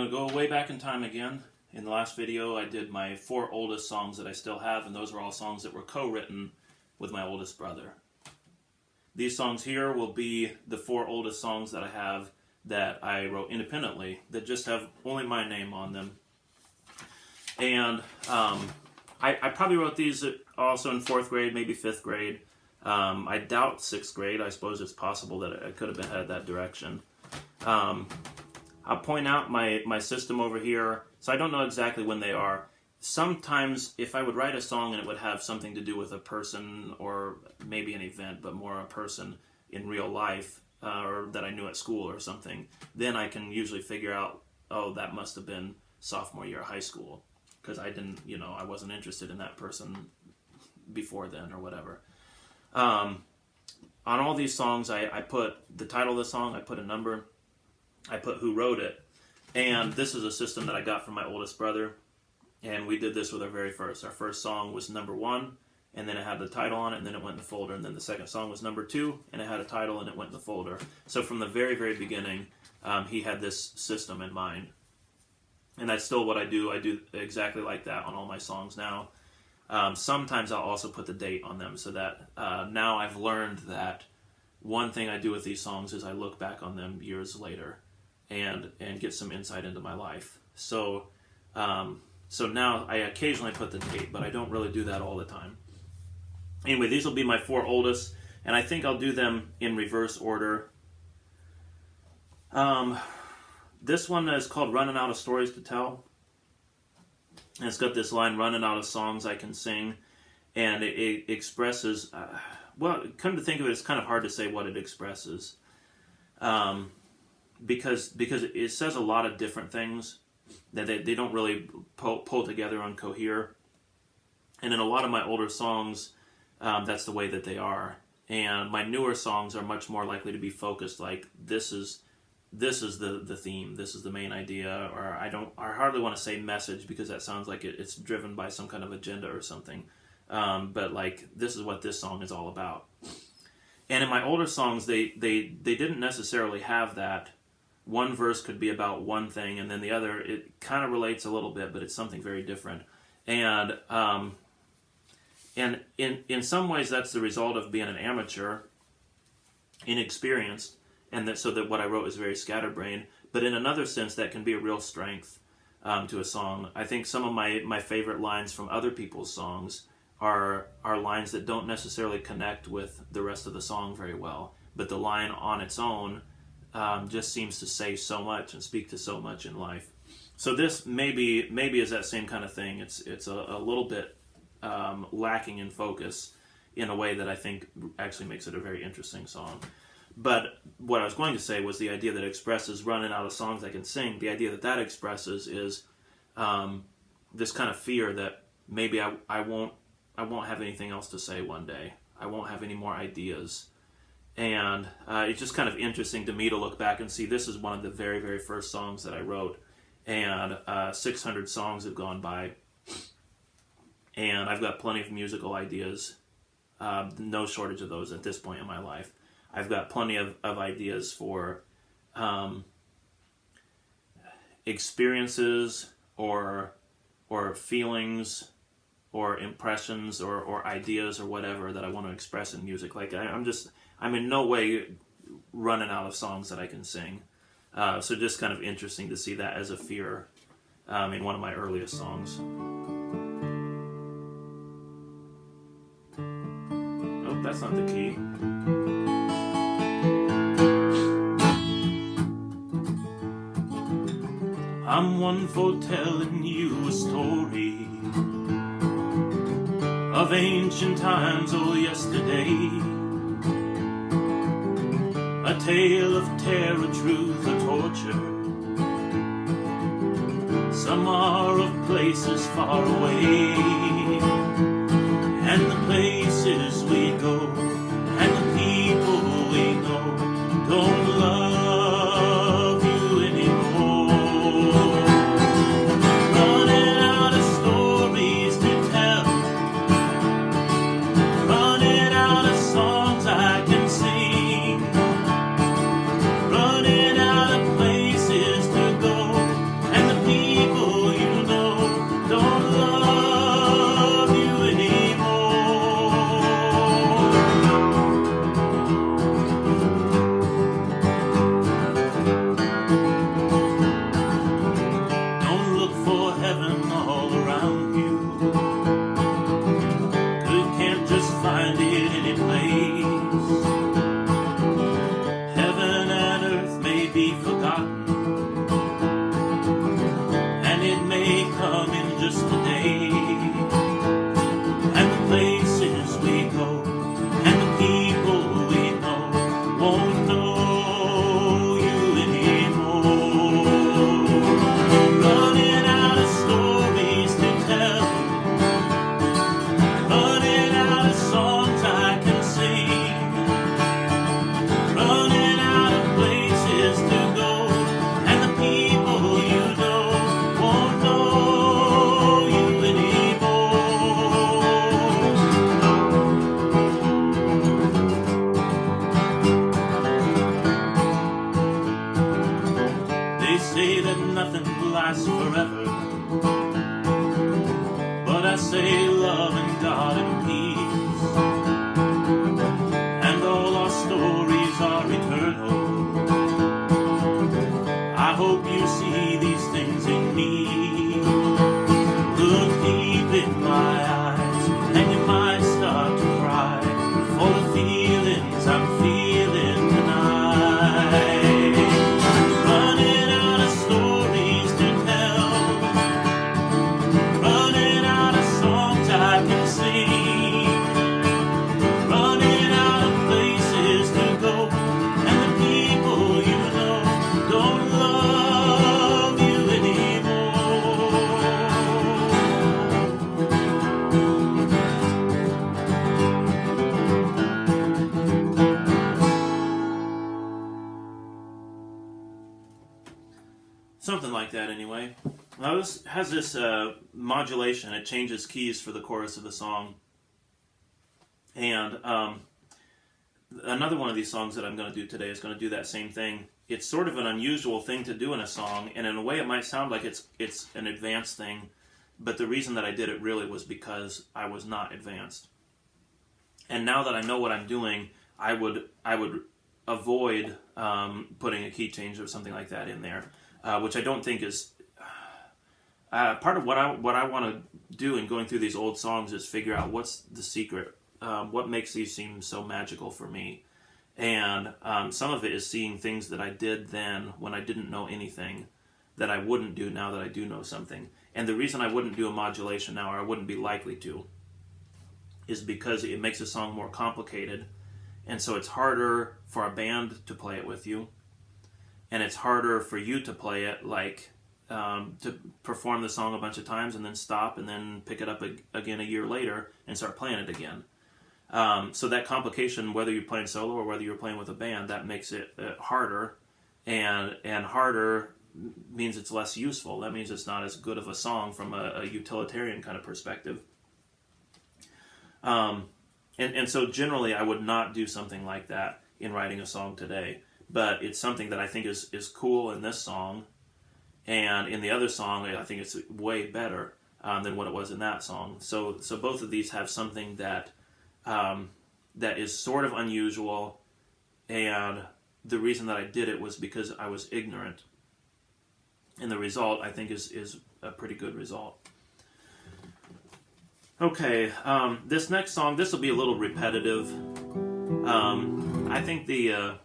going to go way back in time again. In the last video, I did my 4 oldest songs that I still have, and those were all songs that were co-written with my oldest brother. These songs here will be the 4 oldest songs that I have that I wrote independently, that just have only my name on them. And I probably wrote these also in 4th grade, maybe 5th grade. I doubt 6th grade. I suppose it's possible that I could have been headed that direction. I'll point out my system over here. So I don't know exactly when they are. Sometimes if I would write a song and it would have something to do with a person or maybe an event, but more a person in real life or that I knew at school or something, then I can usually figure out, oh, that must have been sophomore year of high school, because I didn't, I wasn't interested in that person before then or whatever. On all these songs, I put the title of the song, I put a number, I put who wrote it, and this is a system that I got from my oldest brother, and we did this with our very first. Our first song was number 1, and then it had the title on it, and then it went in the folder, and then the second song was number 2, and it had a title, and it went in the folder. So from the very, very beginning, he had this system in mind. And that's still what I do. I do exactly like that on all my songs now. Sometimes I'll also put the date on them, so that now I've learned that one thing I do with these songs is I look back on them years later and get some insight into my life. So now I occasionally put the date, but I don't really do that all the time. Anyway, these will be my 4 oldest, and I think I'll do them in reverse order. This one is called Running Out of Stories to Tell. And it's got this line, running out of songs I can sing. And it expresses, well, come to think of it, it's kind of hard to say what it expresses. Because it says a lot of different things that they don't really pull together and cohere. And in a lot of my older songs, that's the way that they are. And my newer songs are much more likely to be focused, like this is the theme, this is the main idea, or I hardly want to say message because that sounds like it's driven by some kind of agenda or something. But like, this is what this song is all about. And in my older songs, they didn't necessarily have that. One verse could be about one thing, and then the other, it kind of relates a little bit, but it's something very different. And in some ways, that's the result of being an amateur, inexperienced, and so that what I wrote is very scatterbrained. But in another sense, that can be a real strength to a song. I think some of my favorite lines from other people's songs are lines that don't necessarily connect with the rest of the song very well, but the line on its own just seems to say so much and speak to so much in life. So this maybe is that same kind of thing. It's a little bit lacking in focus in a way that I think actually makes it a very interesting song. But what I was going to say was the idea that expresses running out of songs I can sing. The idea that expresses is this kind of fear that maybe I won't have anything else to say one day. I won't have any more ideas. And it's just kind of interesting to me to look back and see this is one of the very, very first songs that I wrote. And 600 songs have gone by. And I've got plenty of musical ideas. No shortage of those at this point in my life. I've got plenty of ideas for experiences or feelings or impressions or ideas or whatever that I want to express in music. Like I'm in no way running out of songs that I can sing. So just kind of interesting to see that as a fear in one of my earliest songs. Oh, that's not the key. I'm one for telling you a story of ancient times or yesterday, a tale of terror, truth, or torture. Some are of places far away, and the places we go and the people we know don't love you anymore. Running out of stories to tell, running out of songs I can sing, running out of places to go and love and God and peace, and all our stories are eternal. I hope you see these things in me. Look deep in my eyes, and you might start to cry for the feelings I'm feeling tonight. Running out of stories to tell, running out of songs I can sing, running out of places to go, and the people you know don't love you anymore. Something like that, anyway. Now this has this modulation. It changes keys for the chorus of the song. And another one of these songs that I'm going to do today is going to do that same thing. It's sort of an unusual thing to do in a song, and in a way it might sound like it's an advanced thing, but the reason that I did it really was because I was not advanced. And now that I know what I'm doing, I would avoid putting a key change or something like that in there, which I don't think is part of what I want to do in going through these old songs is figure out what's the secret, what makes these seem so magical for me. And some of it is seeing things that I did then when I didn't know anything that I wouldn't do now that I do know something. And the reason I wouldn't do a modulation now, or I wouldn't be likely to, is because it makes a song more complicated. And so it's harder for a band to play it with you. And it's harder for you to play it, like to perform the song a bunch of times and then stop and then pick it up again a year later and start playing it again. So that complication, whether you're playing solo or whether you're playing with a band, that makes it harder, and harder means it's less useful. That means it's not as good of a song from a utilitarian kind of perspective. And so generally I would not do something like that in writing a song today, but it's something that I think is cool in this song, and in the other song I think it's way better than what it was in that song. So both of these have something that is sort of unusual, and the reason that I did it was because I was ignorant. And the result, I think, is a pretty good result. Okay, this next song, this will be a little repetitive. I think the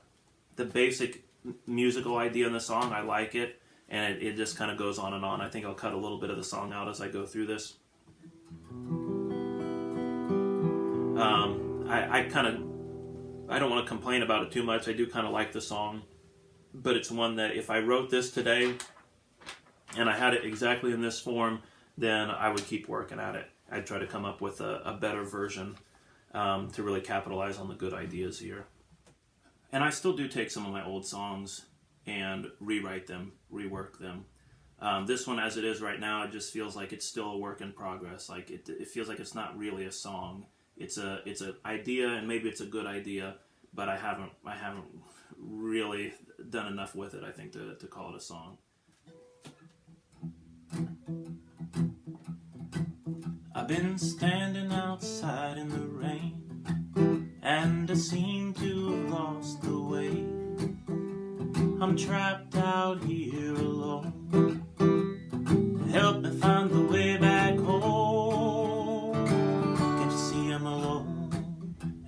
basic musical idea in the song, I like it, and it just kind of goes on and on. I think I'll cut a little bit of the song out as I go through this. I don't want to complain about it too much. I do kind of like the song, but it's one that if I wrote this today and I had it exactly in this form, then I would keep working at it. I'd try to come up with a better version to really capitalize on the good ideas here. And I still do take some of my old songs and rewrite them, rework them. This one, as it is right now, it just feels like it's still a work in progress. Like it feels like it's not really a song. It's an idea, and maybe it's a good idea, but I haven't really done enough with it, I think, to call it a song. I've been standing outside in the rain, and I seem to have lost the way. I'm trapped out here alone. Help me find the way back home. Can't you see I'm alone?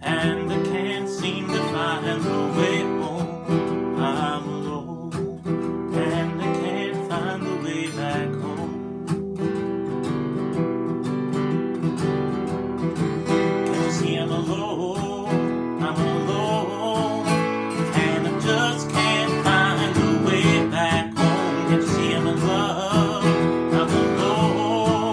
And I can't seem to find the way home. I'm alone, and I can't find the way back home. Can't you see I'm alone? I'm alone, and I just can't find the way back home. Can't you see I'm in love? I'm alone.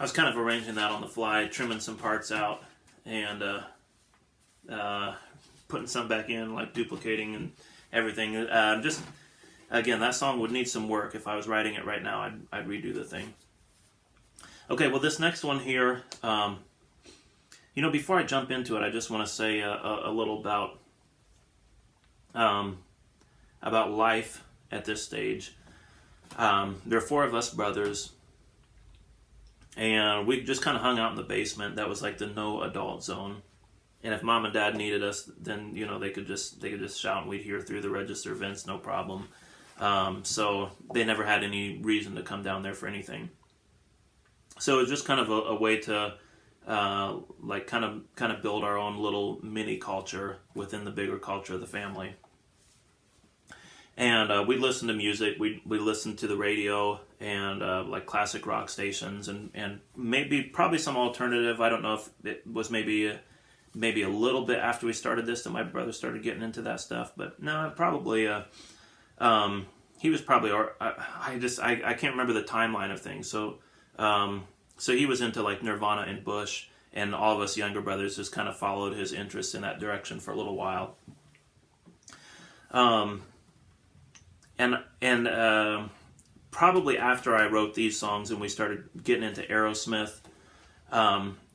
I was kind of arranging that on the fly, trimming some parts out, and putting some back in, like duplicating and everything. Just again, that song would need some work. If I was writing it right now, I'd redo the thing. Okay, well, this next one here, before I jump into it, I just want to say a little about life at this stage. There are 4 of us brothers, and we just kind of hung out in the basement. That was like the no adult zone. And if mom and dad needed us, then they could just shout, and we'd hear through the register vents, no problem. So they never had any reason to come down there for anything. So it was just kind of a way to kind of build our own little mini culture within the bigger culture of the family. And we listened to music. We listened to the radio and like classic rock stations and probably some alternative. I don't know if it was maybe a little bit after we started this that my brother started getting into that stuff. But no, probably he was probably. I can't remember the timeline of things. So he was into like Nirvana and Bush, and all of us younger brothers just kind of followed his interest in that direction for a little while. And probably after I wrote these songs and we started getting into Aerosmith,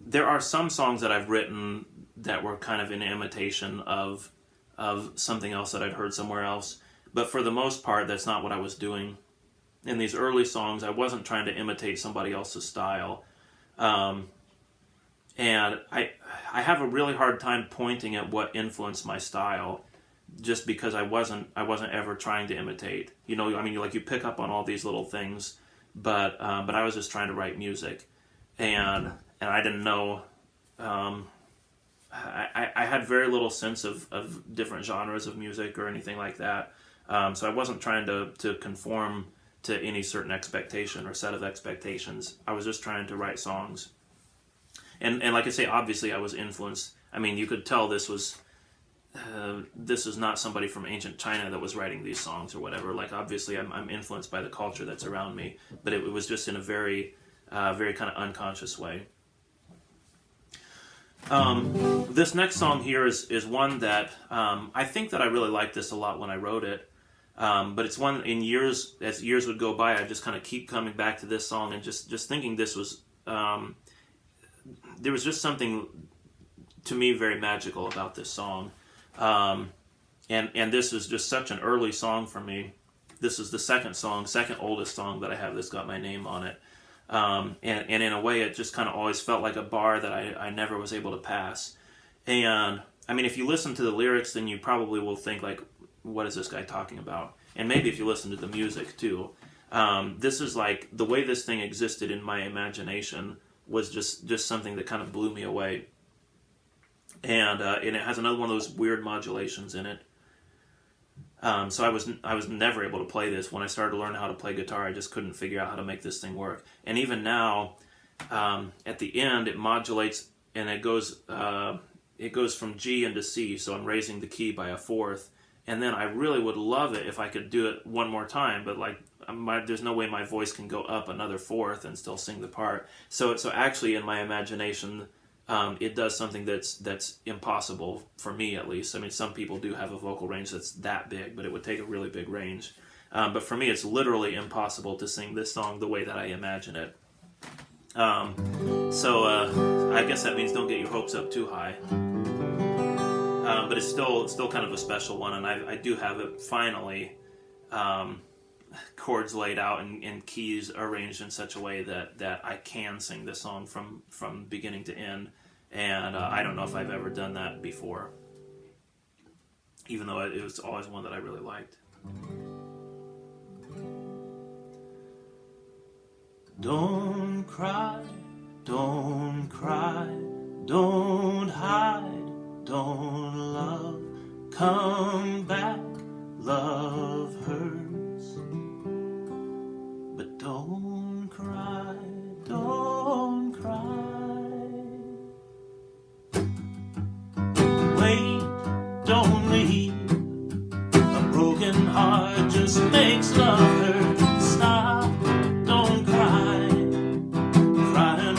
there are some songs that I've written that were kind of in imitation of something else that I'd heard somewhere else. But for the most part, that's not what I was doing. In these early songs, I wasn't trying to imitate somebody else's style. And I have a really hard time pointing at what influenced my style, just because I wasn't ever trying to imitate. You pick up on all these little things, but I was just trying to write music, and I didn't know. I had very little sense of different genres of music or anything like that, so I wasn't trying to conform to any certain expectation or set of expectations. I was just trying to write songs, and like I say, obviously I was influenced. I mean, you could tell this was not somebody from ancient China that was writing these songs or whatever. Like, obviously I'm influenced by the culture that's around me, but it was just in a very kind of unconscious way. This next song here is one that I think that I really liked this a lot when I wrote it, but it's one as years would go by, I just kind of keep coming back to this song and just thinking this was there was just something to me very magical about this song. And this is just such an early song for me. This is the second oldest song that I have that's got my name on it. And in a way, it just kind of always felt like a bar that I never was able to pass. And I mean, if you listen to the lyrics, then you probably will think like, what is this guy talking about? And maybe if you listen to the music too. This is like, the way this thing existed in my imagination was just something that kind of blew me away. And it has another one of those weird modulations in it. So I was never able to play this. When I started learning how to play guitar, I just couldn't figure out how to make this thing work. And even now, at the end, it modulates and it goes from G into C. So I'm raising the key by a fourth. And then I really would love it if I could do it one more time, but like there's no way my voice can go up another fourth and still sing the part. So actually, in my imagination, it does something that's impossible for me, at least. I mean, some people do have a vocal range that's that big, but it would take a really big range. But for me, it's literally impossible to sing this song the way that I imagine it. So I guess that means don't get your hopes up too high. But it's still kind of a special one, and I do have it finally chords laid out and keys arranged in such a way that I can sing this song from beginning to end. And I don't know if I've ever done that before, even though it was always one that I really liked. Don't cry, don't cry, don't hide, don't love, come back, love hurts, but don't cry, don't cry. Wait, don't leave, a broken heart just makes love hurt. Stop, don't cry, crying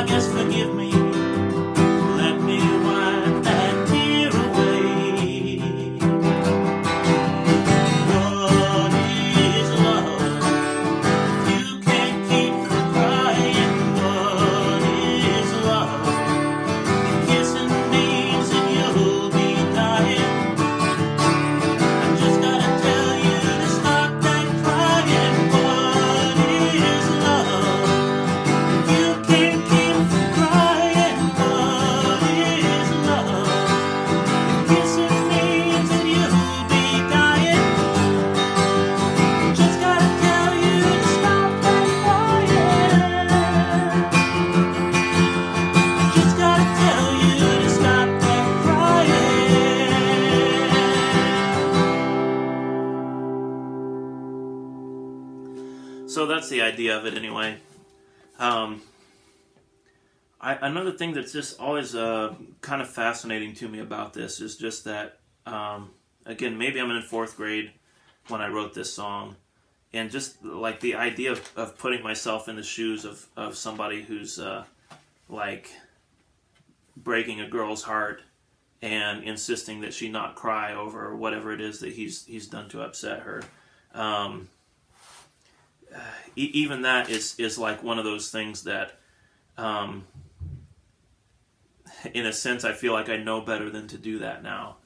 I guess forgive me. Let me wipe that tear away. What is love? You can't keep from crying. What is love? Kissing means that you'll be dying. I just gotta tell you to stop that crying. What is love? You can't keep from crying. What is love? Kissing means that you'll be dying. Just gotta tell you to stop that crying. Just gotta tell you to stop that crying. So that's the idea of it anyway. Another thing that's just always kind of fascinating to me about this is just that, again, maybe I'm in 4th grade when I wrote this song, and just like the idea of putting myself in the shoes of somebody who's like breaking a girl's heart and insisting that she not cry over whatever it is that he's done to upset her. Even that is like one of those things that, in a sense, I feel like I know better than to do that now.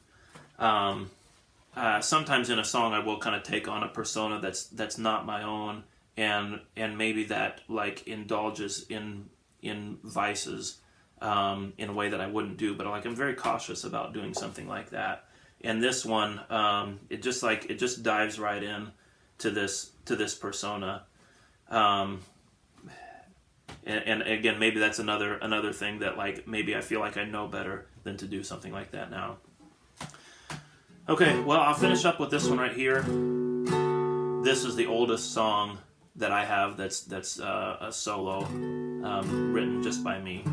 Sometimes in a song I will kind of take on a persona that's not my own, and maybe that like indulges in vices in a way that I wouldn't do, but like I'm very cautious about doing something like that. And this one, it just dives right in to this persona. And again, maybe that's another thing that like maybe I feel like I know better than to do something like that now. Okay, well, I'll finish up with this one right here. This is the oldest song that I have that's a solo, written just by me.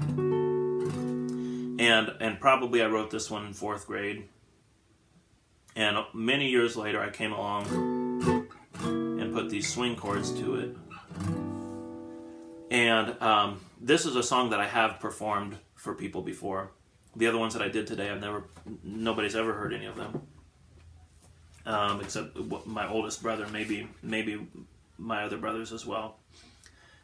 And probably I wrote this one in 4th grade. And many years later I came along and put these swing chords to it. And this is a song that I have performed for people before. The other ones that I did today, nobody's ever heard any of them, except my oldest brother, maybe my other brothers as well.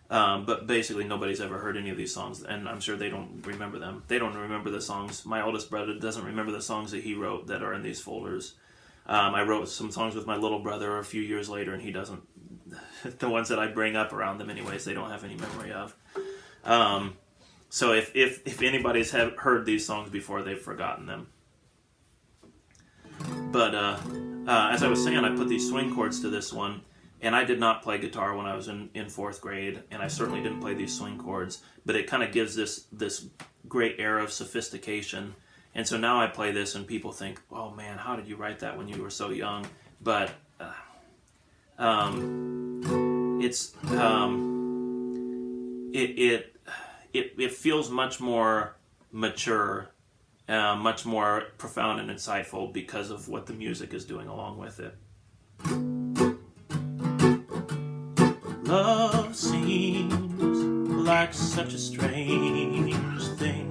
But basically, nobody's ever heard any of these songs, and I'm sure they don't remember them. They don't remember the songs. My oldest brother doesn't remember the songs that he wrote that are in these folders. I wrote some songs with my little brother a few years later, and he doesn't. The ones that I bring up around them anyways, they don't have any memory of. So if anybody's heard these songs before, they've forgotten them. But as I was saying, I put these swing chords to this one, and I did not play guitar when I was in 4th grade, and I certainly didn't play these swing chords, but it kind of gives this great air of sophistication. And so now I play this, and people think, oh man, how did you write that when you were so young? But it feels much more mature, much more profound and insightful because of what the music is doing along with it. Love seems like such a strange thing.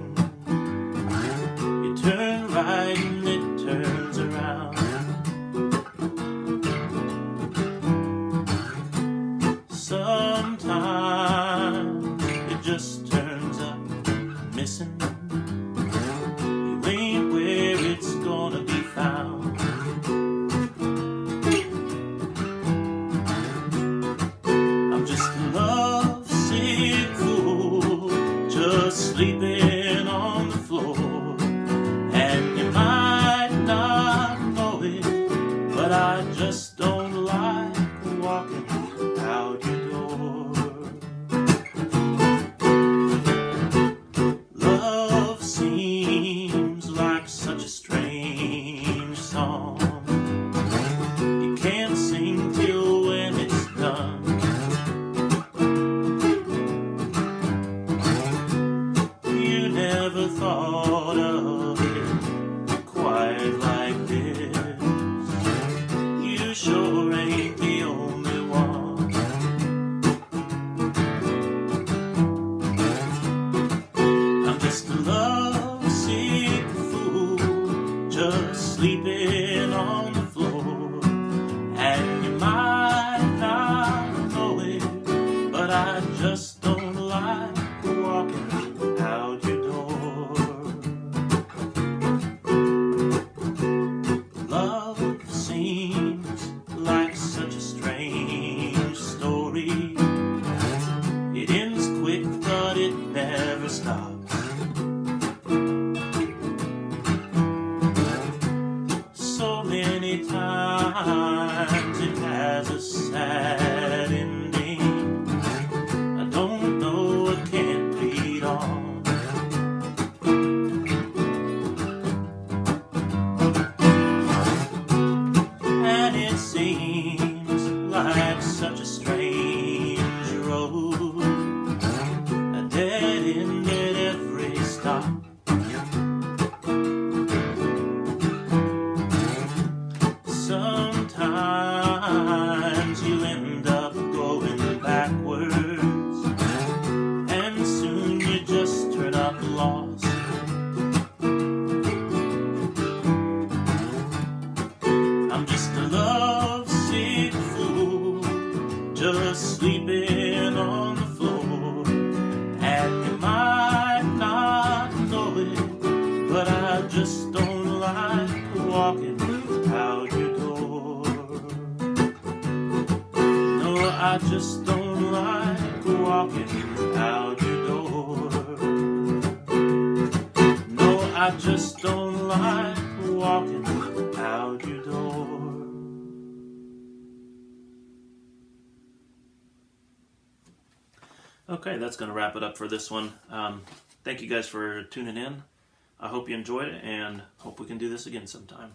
You turn right and it turns around. Sometimes it just turns up missing. You ain't where it's gonna be found. I'm just a lovesick fool, just just don't like walking out your door. Love seems like such a strange story. It ends quick, but it never stops. So many times it has a sad ending. I don't know, I can't read on. And it seems like such a strange road, a dead end at every stop. Sometimes you end up going backwards, and soon you just turn up lost. I'm just a lovesick fool, just sleeping on the floor. And you might not know it, but I just don't like walking out your door. No, I just don't like walking out your door. No, I just don't like walking out your door. Okay, that's going to wrap it up for this one. Thank you guys for tuning in. I hope you enjoyed it, and hope we can do this again sometime.